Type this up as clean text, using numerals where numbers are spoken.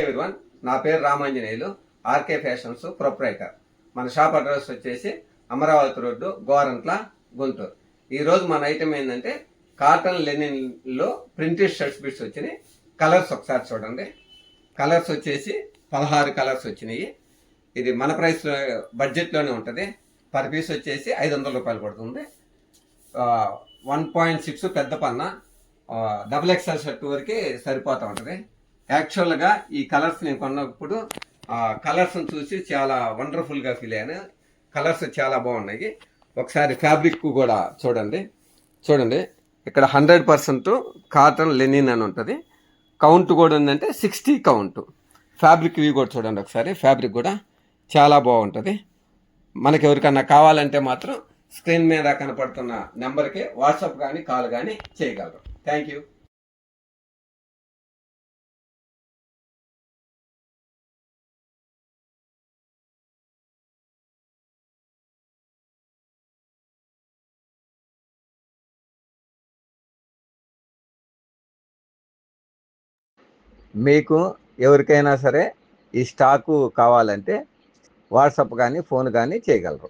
Everyone, నా పేరు Ramanjaneyulu, RK fashions proprietor. మన షాప్ అడ్రస్ వచ్చేసి అమరావతి రోడ్డు, గోరంట్ల, గుంటూరు. ఈరోజు మన ఐటమ్ ఏంటంటే కాటన్ లెనిన్లో ప్రింటెడ్ షర్ట్స్ బిట్స్ వచ్చినాయి. కలర్స్ ఒకసారి చూడండి. కలర్స్ వచ్చేసి 16 కలర్స్ వచ్చినాయి. ఇది మన ప్రైస్ బడ్జెట్లోనే ఉంటుంది. పర్ పీస్ వచ్చేసి 500 రూపాయలు పడుతుంది. 1.6 పెద్ద పన్న, డబుల్ ఎక్స్ఎల్ షర్ట్ వరకు సరిపోతూ ఉంటుంది. యాక్చువల్గా ఈ కలర్స్ నేను కొన్నప్పుడు కలర్స్ని చూసి చాలా వండర్ఫుల్గా ఫీల్ అయ్యాను. కలర్స్ చాలా బాగున్నాయి. ఒకసారి ఫ్యాబ్రిక్ కూడా చూడండి. ఇక్కడ 100% కాటన్ లెనిన్ అని ఉంటుంది. కౌంట్ కూడా ఉందంటే 60 కౌంట్. ఫ్యాబ్రిక్ ఇవి కూడా చూడండి ఒకసారి. ఫ్యాబ్రిక్ కూడా చాలా బాగుంటుంది. మనకి ఎవరికన్నా కావాలంటే మాత్రం స్క్రీన్ మీద కనపడుతున్న నెంబర్కి వాట్సాప్ కానీ కాల్ కానీ చేయగలరు. Thank you. మీకు ఎవరికైనా సరే ఈ స్టాకు కావాలంటే వాట్సాప్ కానీ ఫోన్ కానీ చేయగలరు.